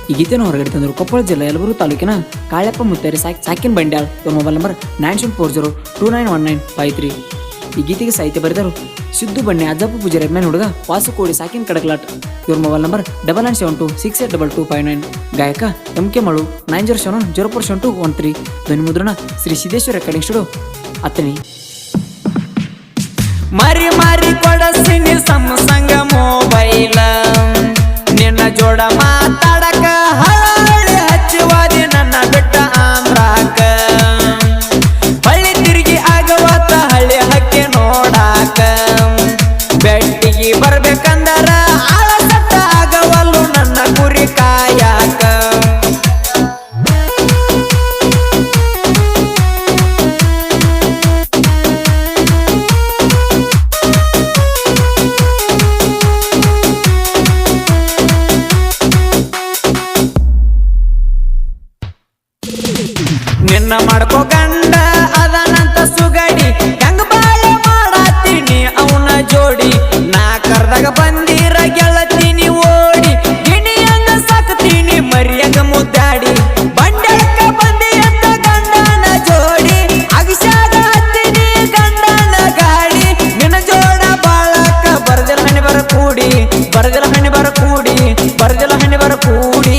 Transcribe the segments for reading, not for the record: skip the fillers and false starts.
ಈ ಗೀತೆಯನ್ನು ಹೊರಗಡೆ ತಂದರು ಕೊಪ್ಪಳ ಜಿಲ್ಲೆ ಯಲಬುರ್ಗಿ ತಾಲೂಕಿನ ಕಾಳ್ಯಪ್ಪ ಮುತ್ತೇರಿ ಸಾಕಿನ್ ಬಂಡ್ಯಾಳ್. ಇವ್ರ ಮೊಬೈಲ್ ನಂಬರ್ 9740291953. ಈ ಗೀತೆಗೆ ಸಾಹಿತ್ಯ ಬರೆದರು ಸಿದ್ದು ಬಣ್ಣೆ, ಅಜ್ಜಪ್ಪ ಪೂಜಾರಿ, ಅಭಿಮಾನಿ ಹುಡುಗ, ವಾಸು ಕೋಡಿ, ಸಾಕಿನ್ ಕಡಕ್ಲಾಟ್. ಇವ್ರ ಮೊಬೈಲ್ ನಂಬರ್ 9972682259. ಗಾಯಕ MK ಮಳು 9070047213. ಧ್ವನಿ ಮುದ್ರಣ ಶ್ರೀ ಸಿದ್ದೇಶ್ವರ ರೆಕಾರ್ಡಿಂಗ್ ಸ್ಟುಡಿಯೋ ಅತ್ತನಿ. ಮರಿ ಮಾರಿ ಕೊಡಸಿನಿ ಸಂಸಂಗ ಮೊಬೈಲ ನಿನ್ನ ಜೋಡ ಮಾತಾಡಕ ಹಳ್ಳಿ ಹಚ್ಚುವಾದಿ ನನ್ನ ಬಿಟ್ಟ ಆಂಧ್ರಾಕ ಹಳ್ಳಿ ತಿರುಗಿ ಆಗವತ್ತ ಹಳ್ಳಿ ಹಕ್ಕಿ ನೋಡಾಕ ಬೆಟ್ಟಿಗೆ ಬರ್ಬೇಕಂದರ ಆಳಸಟ್ಟ ಆಗವಲ್ಲು ನನ್ನ ಗುರಿ ಕಾಯಾಕ ನಿನ್ನ ಮಾಡ್ಕೋ ಗಂಡ ಅದನಂತ ಸುಗಡಿ ಹೆಂಗ ಬಾಳೆ ಮಾಡಾತೀನಿ ಅವನ ಜೋಡಿ ನಾ ಕರ್ದಾಗ ಬಂದಿರ ಗೆಳತೀನಿ ಓಡಿ ಗಿಣಿ ಹಂಗ ಸಾಕ್ತೀನಿ ಮರಿಯಂಗ ಮುದ್ದಾಡಿ ಬಂಡಳಕ್ಕ ಬಂದಿ ಅಂತ ಗಂಡನ ಜೋಡಿ ಅಗಿಸಾಗ ಹತ್ತೀನಿ ಗಂಡನ ಗಾಡಿ ನಿನ್ನ ಜೋಡ ಬಾಳಕ ಬರ್ದಿಲ್ಲ ಹಣಿ ಬರ ಕೂಡಿ ಬರ್ದಿಲ್ಲ ಹಣಿ ಬರ ಕೂಡಿ ಬರ್ದಿಲ್ಲ ಹಣಿ ಬರ ಕೂಡಿ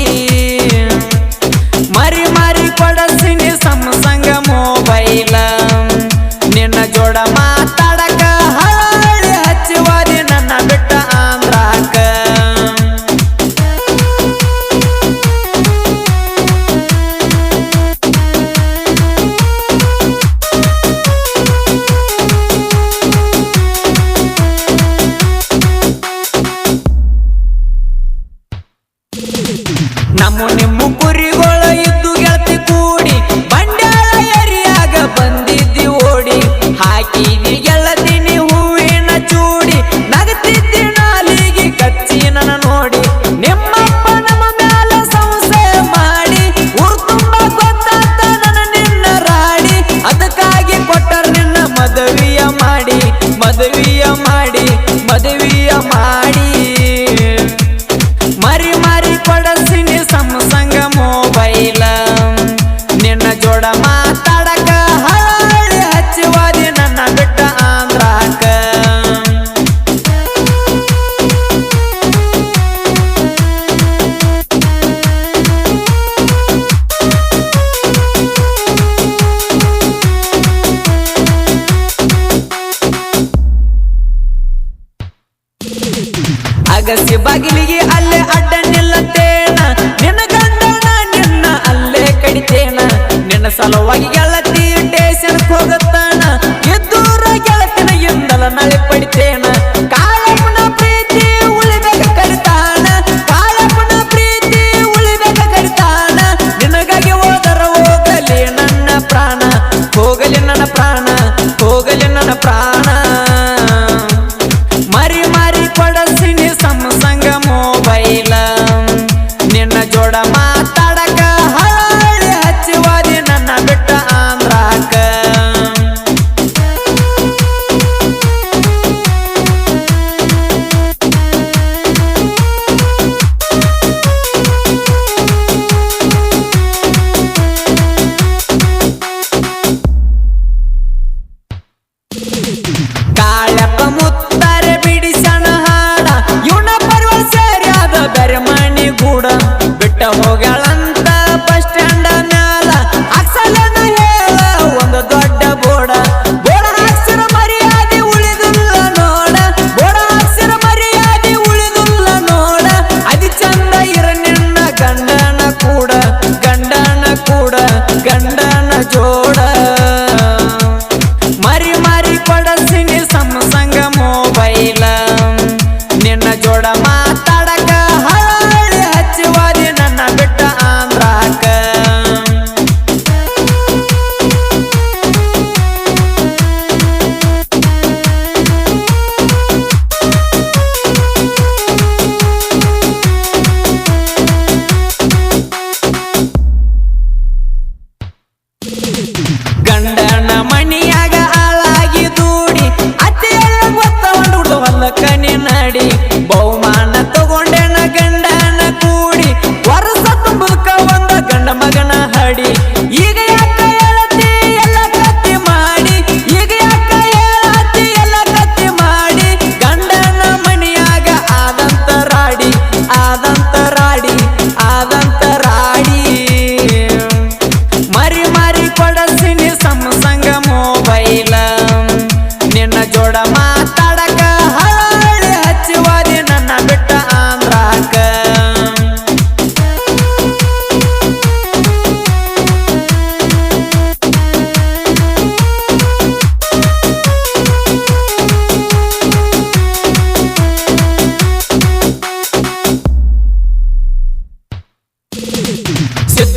ಮರಿ ಮಾರಿ ಕೊಡಸಿನಿ ಸಂಸಂಗ ಮೊಬೈಲ ನಿನ್ನ ಜೋಡ ಮಾತಾಡಕ ಹಳ್ಳಿ ಹಚ್ಚುವಾದಿ ನನ್ನ ಬಿಟ್ಟ ಆಂಧ್ರಾಕ ನಮ್ಮ ನಿಮ್ಮ ಕುರಿಗಳ ಇದ್ದು ಗೆಳತಿ ಕೂಡಿ ಬಂಡ್ಯಾಳ ಎರಿಯಾಗ ಬಂದಿದ್ದಿ ಓಡಿ ಹಾಕಿದಿ ಗೆಳತಿನಿ ಹೂವಿನ ಚೂಡಿ ನಗತಿದ್ದಿ ನಾಲಿಗೆ ಕಚ್ಚಿ ನನ್ನ ನೋಡಿ ನಿಮ್ಮಪ್ಪ ನಮ್ಮ ಮ್ಯಾಲ ಸಂಶಯ ಮಾಡಿ ಊರ್ ತುಂಬ ಗೊತ್ತಾತ ನನ್ನ ನಿನ್ನ ರಾಡಿ ಅದಕ್ಕಾಗಿ ಕೊಟ್ಟರ ನಿನ್ನ ಮದುವೆಯ ಮಾಡಿ ಮದುವೆಯ ಮಾಡಿ ಮದುವೆಯ ಮಾಡಿ ಮರಿ ಮಾರಿ ಕೊಡಸಿನಿ ಸಂಸಂಗ ಮೊಬೈಲ ನಿನ್ನ ಜೋಡ ಮಾತಾಡಕ ಹಳ್ಳಿ ಹಚ್ಚುವಾದಿ ನನ್ನ ಬಿಟ್ಟ ಆಂಧ್ರಾಕ ಅಗಸಿ ಬಾಗಿಲಿಗೆ ಅಲ್ಲೇ ಅಡ್ಡ ನಿಲ್ಲತೇನ ನಿನ್ನ ಗಂಡನ ನಿನ್ನ ಅಲ್ಲೇ ಕಡಿತೇನ ನಿನ್ನ ಸಲುವಾಗಿ ಗೆಳತಿ ಟೇಷನ್ ಹೋಗತ್ತಾನ ಎದ್ದೂರ ಗೆಳತಿನ ಎಂದಲ ನಳೆ ಪಡಿತೇನ ಕಾಳಪ್ಪನ ಪ್ರೀತಿ ಉಳಿಬೇಕ ಕರಿತಾನ ಕಾಳಪ್ಪನ ಪ್ರೀತಿ ಉಳಿಬೇಕ ಕರಿತಾನ ನಿನಗಾಗಿ ಹೋದರ ಹೋಗಲಿ ನನ್ನ ಪ್ರಾಣ ಹೋಗಲಿ ನನ್ನ ಪ್ರಾಣ ಹೋಗಲಿ ನನ್ನ ಪ್ರಾಣ ಮರಿ ಮಾರಿ ಕೊಡಸಿನಿ ಸಂಸಂಗ ಮೊಬೈಲ ನಿನ್ನ ಜೋಡ ಮಾತಾಡಕ ಹಳ್ಳಿ ಹಚ್ಚುವಾದಿ ನನ್ನ ಬಿಟ್ಟ ಆಂಧ್ರಾಕ ಕಾಳಪ್ಪ ಮುತ್ತಾರೆ ಬಿಡಿಸಣ ಹಾಡ ಇವನ ಪರ್ವ ಸೇರ್ಯಾದ ಬೆರೆ ಮಣಿ ಗೂಡ ಬಿಟ್ಟ ಹೋಗ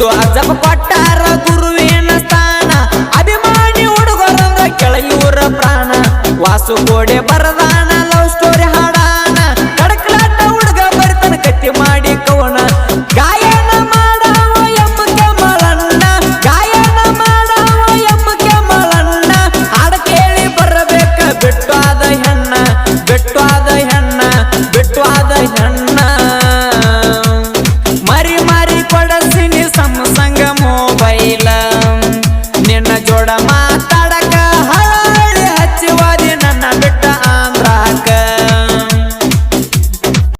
ಸಿದ್ದು ಅಜ್ಜಪ್ಪ ಕೊಟ್ಟಾರ ಗುರುವಿನ ಸ್ಥಾನ ಅಭಿಮಾನಿ ಹುಡುಗರಂದ್ರ ಕೆಳಯೂರ ಪ್ರಾಣ ವಾಸು ಕೋಡೆ ಬರದಾನ ಲವ್ ಸ್ಟೋರಿ ಹಾಡಾನ ಕಡಕಲಾಟ ಹುಡುಗ ಬರ್ತಾನ ಕತ್ತಿ ಮಾಡಿ ಕವನ ಗಾಯನ ಮಾಡವ ಎಮ್ಮಕ್ಕೆ ಮಳಣ್ಣ ಗಾಯನ ಮಾಡವ ಎಮ್ಮಕ್ಕೆ ಮಳಣ್ಣ ಹಾಡ ಕೇಳಿ ಬರಬೇಕ ಬಿಟ್ಟು ಆದ ಹೆಣ್ಣ ಬಿಟ್ಟು ಆದ ಹೆಣ್ಣ ಬಿಟ್ಟು ಆದ ಹೆಣ್ಣ ಮರಿ ಮರಿ ಕೊಡಸಿನಿ ಸಂಸಂಗ ಮೊಬೈಲ ನಿನ್ನ ಜೋಡ ಮಾತ